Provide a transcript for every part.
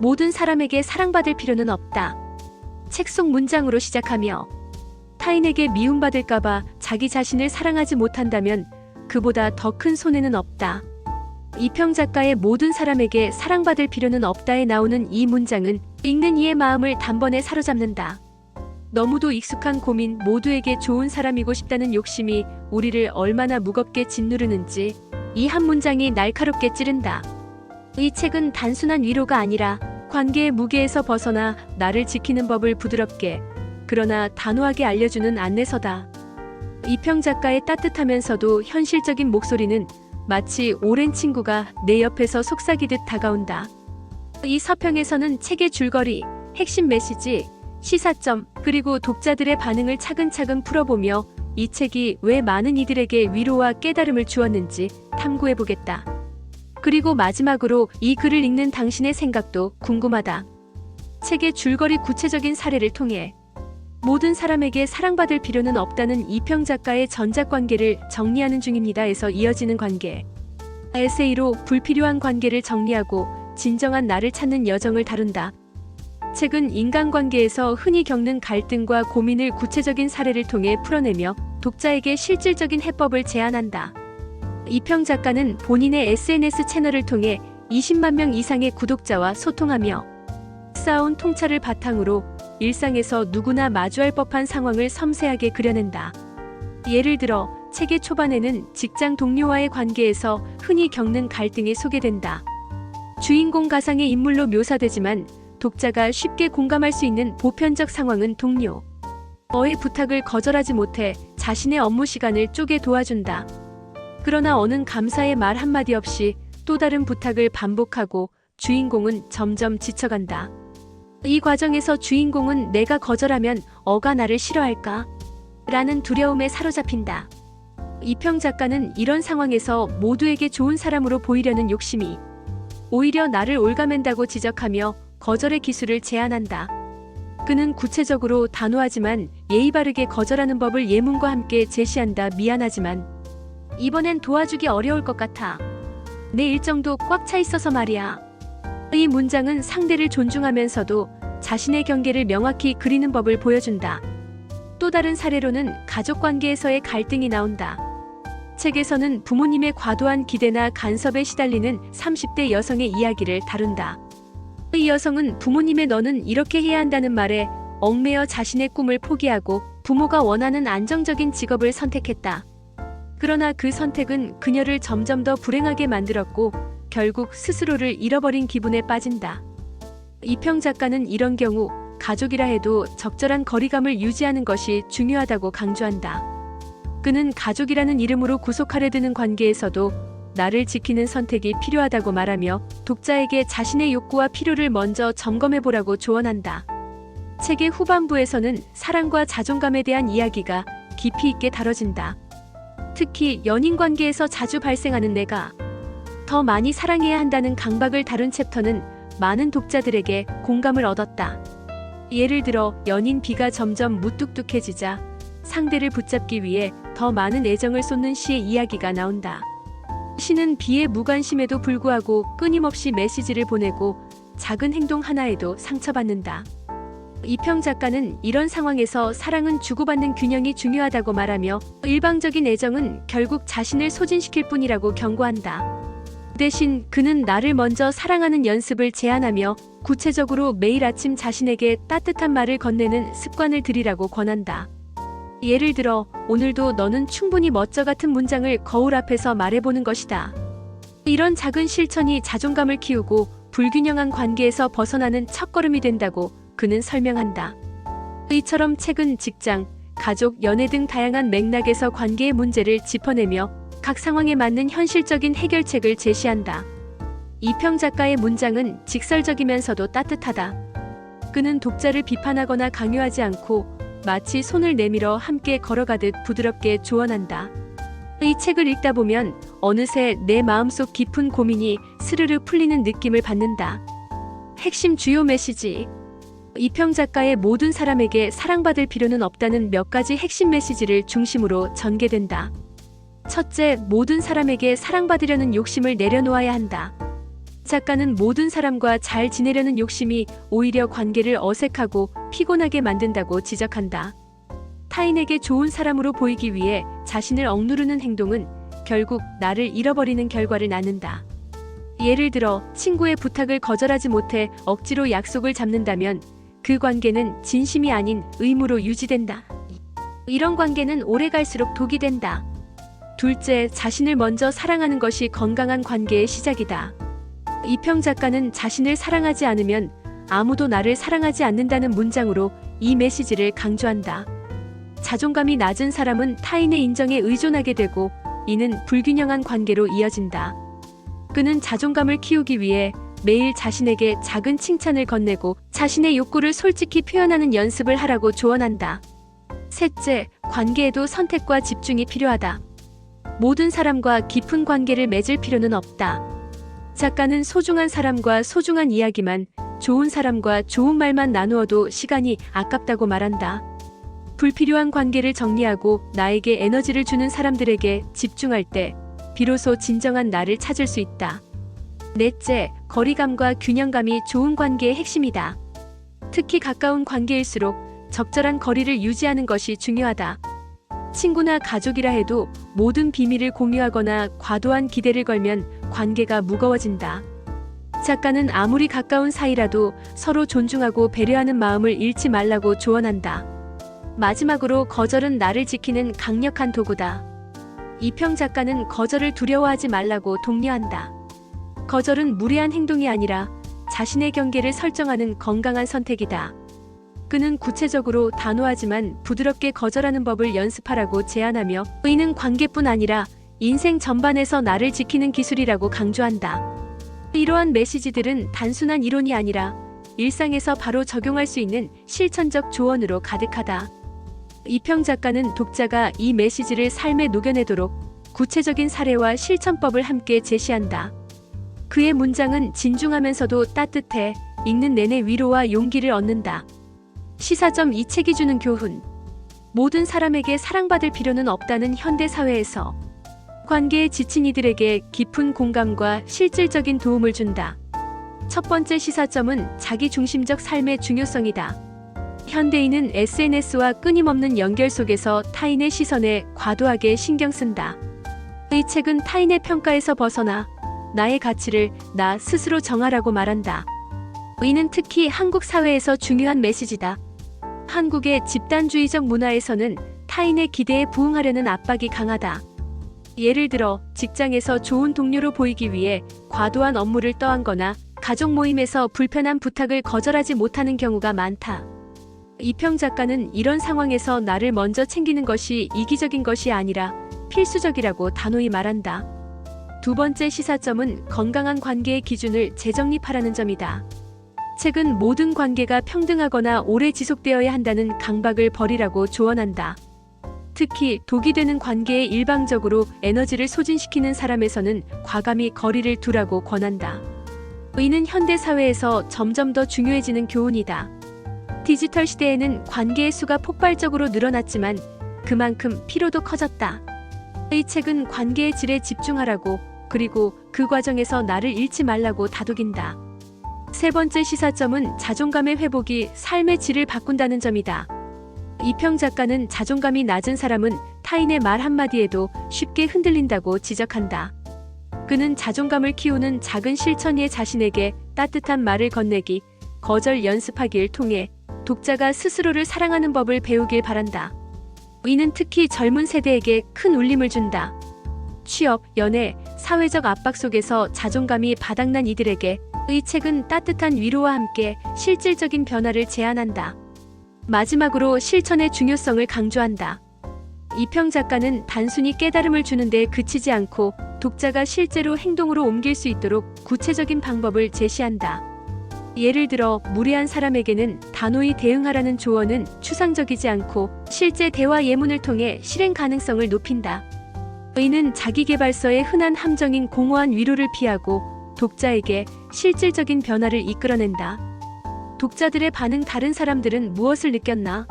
모든 사람에게 사랑받을 필요는 없다. 책 속 문장으로 시작하며 타인에게 미움받을까봐 자기 자신을 사랑하지 못한다면 그보다 더 큰 손해는 없다. 이평 작가의 모든 사람에게 사랑받을 필요는 없다에 나오는 이 문장은 읽는 이의 마음을 단번에 사로잡는다. 너무도 익숙한 고민, 모두에게 좋은 사람이고 싶다는 욕심이 우리를 얼마나 무겁게 짓누르는지 이 한 문장이 날카롭게 찌른다. 이 책은 단순한 위로가 아니라 관계의 무게에서 벗어나 나를 지키는 법을 부드럽게 그러나 단호하게 알려주는 안내서다. 이평 작가의 따뜻하면서도 현실적인 목소리는 마치 오랜 친구가 내 옆에서 속삭이듯 다가온다. 이 서평에서는 책의 줄거리, 핵심 메시지, 시사점, 그리고 독자들의 반응을 차근차근 풀어보며 이 책이 왜 많은 이들에게 위로와 깨달음을 주었는지 탐구해보겠다. 그리고 마지막으로 이 글을 읽는 당신의 생각도 궁금하다. 책의 줄거리 구체적인 사례를 통해 모든 사람에게 사랑받을 필요는 없다는 이평 작가의 전작관계를 정리하는 중입니다에서 이어지는 관계. 에세이로 불필요한 관계를 정리하고 진정한 나를 찾는 여정을 다룬다. 책은 인간관계에서 흔히 겪는 갈등과 고민을 구체적인 사례를 통해 풀어내며 독자에게 실질적인 해법을 제안한다. 이평 작가는 본인의 SNS 채널을 통해 20만 명 이상의 구독자와 소통하며 쌓아온 통찰을 바탕으로 일상에서 누구나 마주할 법한 상황을 섬세하게 그려낸다. 예를 들어 책의 초반에는 직장 동료와의 관계에서 흔히 겪는 갈등이 소개된다. 주인공 가상의 인물로 묘사되지만 독자가 쉽게 공감할 수 있는 보편적 상황은 동료의 부탁을 거절하지 못해 자신의 업무 시간을 쪼개 도와준다. 그러나 어는 감사의 말 한마디 없이 또 다른 부탁을 반복하고 주인공은 점점 지쳐간다. 이 과정에서 주인공은 내가 거절하면 어가 나를 싫어할까? 라는 두려움에 사로잡힌다. 이평 작가는 이런 상황에서 모두에게 좋은 사람으로 보이려는 욕심이 오히려 나를 올가맨다고 지적하며 거절의 기술을 제안한다. 그는 구체적으로 단호하지만 예의 바르게 거절하는 법을 예문과 함께 제시한다. 미안하지만 이번엔 도와주기 어려울 것 같아. 내 일정도 꽉 차 있어서 말이야. 이 문장은 상대를 존중하면서도 자신의 경계를 명확히 그리는 법을 보여준다. 또 다른 사례로는 가족관계에서의 갈등이 나온다. 책에서는 부모님의 과도한 기대나 간섭에 시달리는 30대 여성의 이야기를 다룬다. 이 여성은 부모님의 너는 이렇게 해야 한다는 말에 얽매여 자신의 꿈을 포기하고 부모가 원하는 안정적인 직업을 선택했다. 그러나 그 선택은 그녀를 점점 더 불행하게 만들었고 결국 스스로를 잃어버린 기분에 빠진다. 이평 작가는 이런 경우 가족이라 해도 적절한 거리감을 유지하는 것이 중요하다고 강조한다. 그는 가족이라는 이름으로 구속하려 드는 관계에서도 나를 지키는 선택이 필요하다고 말하며 독자에게 자신의 욕구와 필요를 먼저 점검해보라고 조언한다. 책의 후반부에서는 사랑과 자존감에 대한 이야기가 깊이 있게 다뤄진다. 특히 연인 관계에서 자주 발생하는 내가 더 많이 사랑해야 한다는 강박을 다룬 챕터는 많은 독자들에게 공감을 얻었다. 예를 들어 연인 B가 점점 무뚝뚝해지자 상대를 붙잡기 위해 더 많은 애정을 쏟는 C의 이야기가 나온다. C는 B의 무관심에도 불구하고 끊임없이 메시지를 보내고 작은 행동 하나에도 상처받는다. 이평 작가는 이런 상황에서 사랑은 주고받는 균형이 중요하다고 말하며 일방적인 애정은 결국 자신을 소진시킬 뿐이라고 경고한다. 대신 그는 나를 먼저 사랑하는 연습을 제안하며 구체적으로 매일 아침 자신에게 따뜻한 말을 건네는 습관을 들이라고 권한다. 예를 들어 오늘도 너는 충분히 멋져 같은 문장을 거울 앞에서 말해보는 것이다. 이런 작은 실천이 자존감을 키우고 불균형한 관계에서 벗어나는 첫걸음이 된다고 그는 설명한다. 이처럼 책은 직장, 가족, 연애 등 다양한 맥락에서 관계의 문제를 짚어내며 각 상황에 맞는 현실적인 해결책을 제시한다. 이평 작가의 문장은 직설적이면서도 따뜻하다. 그는 독자를 비판하거나 강요하지 않고 마치 손을 내밀어 함께 걸어가듯 부드럽게 조언한다. 이 책을 읽다 보면 어느새 내 마음속 깊은 고민이 스르르 풀리는 느낌을 받는다. 핵심 주요 메시지. 이평 작가의 모든 사람에게 사랑받을 필요는 없다는 몇 가지 핵심 메시지를 중심으로 전개된다. 첫째, 모든 사람에게 사랑받으려는 욕심을 내려놓아야 한다. 작가는 모든 사람과 잘 지내려는 욕심이 오히려 관계를 어색하고 피곤하게 만든다고 지적한다. 타인에게 좋은 사람으로 보이기 위해 자신을 억누르는 행동은 결국 나를 잃어버리는 결과를 낳는다. 예를 들어 친구의 부탁을 거절하지 못해 억지로 약속을 잡는다면 그 관계는 진심이 아닌 의무로 유지된다. 이런 관계는 오래 갈수록 독이 된다. 둘째, 자신을 먼저 사랑하는 것이 건강한 관계의 시작이다. 이평 작가는 자신을 사랑하지 않으면 아무도 나를 사랑하지 않는다는 문장으로 이 메시지를 강조한다. 자존감이 낮은 사람은 타인의 인정에 의존하게 되고 이는 불균형한 관계로 이어진다. 그는 자존감을 키우기 위해 매일 자신에게 작은 칭찬을 건네고 자신의 욕구를 솔직히 표현하는 연습을 하라고 조언한다. 셋째, 관계에도 선택과 집중이 필요하다. 모든 사람과 깊은 관계를 맺을 필요는 없다. 작가는 소중한 사람과 소중한 이야기만, 좋은 사람과 좋은 말만 나누어도 시간이 아깝다고 말한다. 불필요한 관계를 정리하고 나에게 에너지를 주는 사람들에게 집중할 때 비로소 진정한 나를 찾을 수 있다. 넷째, 거리감과 균형감이 좋은 관계의 핵심이다. 특히 가까운 관계일수록 적절한 거리를 유지하는 것이 중요하다. 친구나 가족이라 해도 모든 비밀을 공유하거나 과도한 기대를 걸면 관계가 무거워진다. 작가는 아무리 가까운 사이라도 서로 존중하고 배려하는 마음을 잃지 말라고 조언한다. 마지막으로 거절은 나를 지키는 강력한 도구다. 이평 작가는 거절을 두려워하지 말라고 독려한다. 거절은 무례한 행동이 아니라 자신의 경계를 설정하는 건강한 선택이다. 그는 구체적으로 단호하지만 부드럽게 거절하는 법을 연습하라고 제안하며 이는 관계뿐 아니라 인생 전반에서 나를 지키는 기술이라고 강조한다. 이러한 메시지들은 단순한 이론이 아니라 일상에서 바로 적용할 수 있는 실천적 조언으로 가득하다. 이평 작가는 독자가 이 메시지를 삶에 녹여내도록 구체적인 사례와 실천법을 함께 제시한다. 그의 문장은 진중하면서도 따뜻해 읽는 내내 위로와 용기를 얻는다. 시사점, 이 책이 주는 교훈. 모든 사람에게 사랑받을 필요는 없다는 현대 사회에서 관계에 지친 이들에게 깊은 공감과 실질적인 도움을 준다. 첫 번째 시사점은 자기중심적 삶의 중요성이다. 현대인은 SNS와 끊임없는 연결 속에서 타인의 시선에 과도하게 신경 쓴다. 이 책은 타인의 평가에서 벗어나 나의 가치를 나 스스로 정하라고 말한다. 이는 특히 한국 사회에서 중요한 메시지다. 한국의 집단주의적 문화에서는 타인의 기대에 부응하려는 압박이 강하다. 예를 들어 직장에서 좋은 동료로 보이기 위해 과도한 업무를 떠안거나 가족 모임에서 불편한 부탁을 거절하지 못하는 경우가 많다. 이평 작가는 이런 상황에서 나를 먼저 챙기는 것이 이기적인 것이 아니라 필수적이라고 단호히 말한다. 두 번째 시사점은 건강한 관계의 기준을 재정립하라는 점이다. 책은 모든 관계가 평등하거나 오래 지속되어야 한다는 강박을 버리라고 조언한다. 특히 독이 되는 관계에 일방적으로 에너지를 소진시키는 사람에서는 과감히 거리를 두라고 권한다. 이는 현대 사회에서 점점 더 중요해지는 교훈이다. 디지털 시대에는 관계의 수가 폭발적으로 늘어났지만 그만큼 피로도 커졌다. 이 책은 관계의 질에 집중하라고, 그리고 그 과정에서 나를 잃지 말라고 다독인다. 세 번째 시사점은 자존감의 회복이 삶의 질을 바꾼다는 점이다. 이평 작가는 자존감이 낮은 사람은 타인의 말 한마디에도 쉽게 흔들린다고 지적한다. 그는 자존감을 키우는 작은 실천에 자신에게 따뜻한 말을 건네기, 거절 연습하기를 통해 독자가 스스로를 사랑하는 법을 배우길 바란다. 이는 특히 젊은 세대에게 큰 울림을 준다. 취업, 연애, 사회적 압박 속에서 자존감이 바닥난 이들에게 이 책은 따뜻한 위로와 함께 실질적인 변화를 제안한다. 마지막으로 실천의 중요성을 강조한다. 이평 작가는 단순히 깨달음을 주는데 그치지 않고 독자가 실제로 행동으로 옮길 수 있도록 구체적인 방법을 제시한다. 예를 들어 무례한 사람에게는 단호히 대응하라는 조언은 추상적이지 않고 실제 대화 예문을 통해 실행 가능성을 높인다. 이는 자기계발서의 흔한 함정인 공허한 위로를 피하고 독자에게 실질적인 변화를 이끌어낸다. 독자들의 반응. 다른 사람들은 무엇을 느꼈나?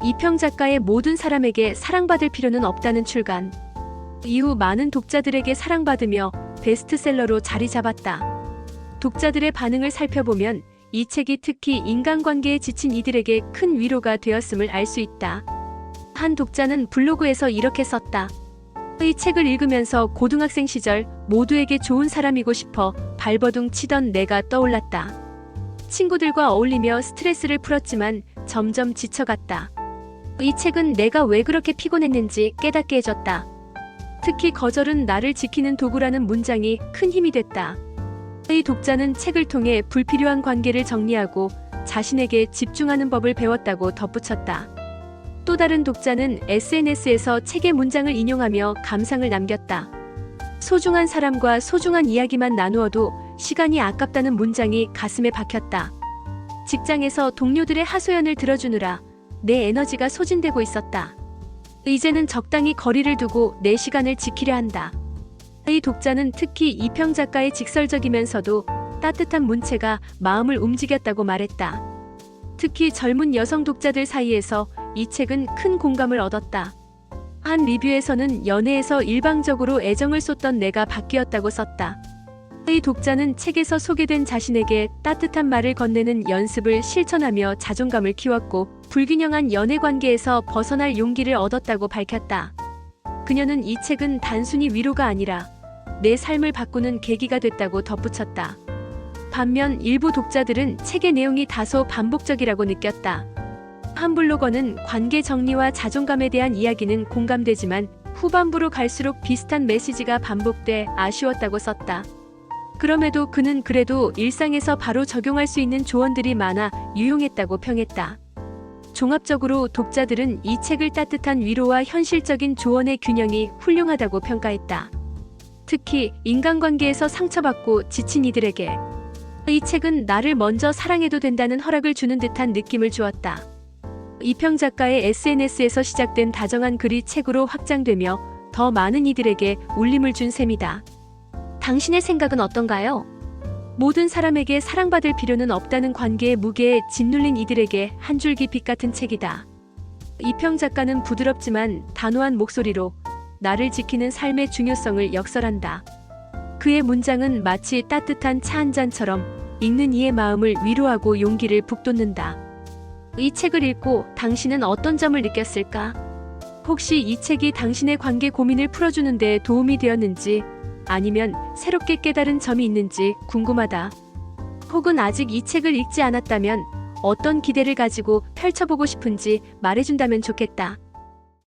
이평 작가의 모든 사람에게 사랑받을 필요는 없다는 출간. 이후 많은 독자들에게 사랑받으며 베스트셀러로 자리 잡았다. 독자들의 반응을 살펴보면 이 책이 특히 인간관계에 지친 이들에게 큰 위로가 되었음을 알 수 있다. 한 독자는 블로그에서 이렇게 썼다. 이 책을 읽으면서 고등학생 시절 모두에게 좋은 사람이고 싶어 발버둥 치던 내가 떠올랐다. 친구들과 어울리며 스트레스를 풀었지만 점점 지쳐갔다. 이 책은 내가 왜 그렇게 피곤했는지 깨닫게 해줬다. 특히 거절은 나를 지키는 도구라는 문장이 큰 힘이 됐다. 이 독자는 책을 통해 불필요한 관계를 정리하고 자신에게 집중하는 법을 배웠다고 덧붙였다. 또 다른 독자는 SNS에서 책의 문장을 인용하며 감상을 남겼다. 소중한 사람과 소중한 이야기만 나누어도 시간이 아깝다는 문장이 가슴에 박혔다. 직장에서 동료들의 하소연을 들어주느라 내 에너지가 소진되고 있었다. 이제는 적당히 거리를 두고 내 시간을 지키려 한다. 이 독자는 특히 이평 작가의 직설적이면서도 따뜻한 문체가 마음을 움직였다고 말했다. 특히 젊은 여성 독자들 사이에서 이 책은 큰 공감을 얻었다. 한 리뷰에서는 연애에서 일방적으로 애정을 쏟던 내가 바뀌었다고 썼다. 이 독자는 책에서 소개된 자신에게 따뜻한 말을 건네는 연습을 실천하며 자존감을 키웠고 불균형한 연애 관계에서 벗어날 용기를 얻었다고 밝혔다. 그녀는 이 책은 단순히 위로가 아니라 내 삶을 바꾸는 계기가 됐다고 덧붙였다. 반면 일부 독자들은 책의 내용이 다소 반복적이라고 느꼈다. 한 블로거는 관계 정리와 자존감에 대한 이야기는 공감되지만 후반부로 갈수록 비슷한 메시지가 반복돼 아쉬웠다고 썼다. 그럼에도 그는 그래도 일상에서 바로 적용할 수 있는 조언들이 많아 유용했다고 평했다. 종합적으로 독자들은 이 책을 따뜻한 위로와 현실적인 조언의 균형이 훌륭하다고 평가했다. 특히 인간관계에서 상처받고 지친 이들에게 이 책은 나를 먼저 사랑해도 된다는 허락을 주는 듯한 느낌을 주었다. 이평 작가의 SNS에서 시작된 다정한 글이 책으로 확장되며 더 많은 이들에게 울림을 준 셈이다. 당신의 생각은 어떤가요? 모든 사람에게 사랑받을 필요는 없다는 관계의 무게에 짓눌린 이들에게 한 줄기 빛 같은 책이다. 이평 작가는 부드럽지만 단호한 목소리로 나를 지키는 삶의 중요성을 역설한다. 그의 문장은 마치 따뜻한 차 한 잔처럼 읽는 이의 마음을 위로하고 용기를 북돋는다. 이 책을 읽고 당신은 어떤 점을 느꼈을까? 혹시 이 책이 당신의 관계 고민을 풀어주는 데 도움이 되었는지 아니면 새롭게 깨달은 점이 있는지 궁금하다. 혹은 아직 이 책을 읽지 않았다면 어떤 기대를 가지고 펼쳐보고 싶은지 말해준다면 좋겠다.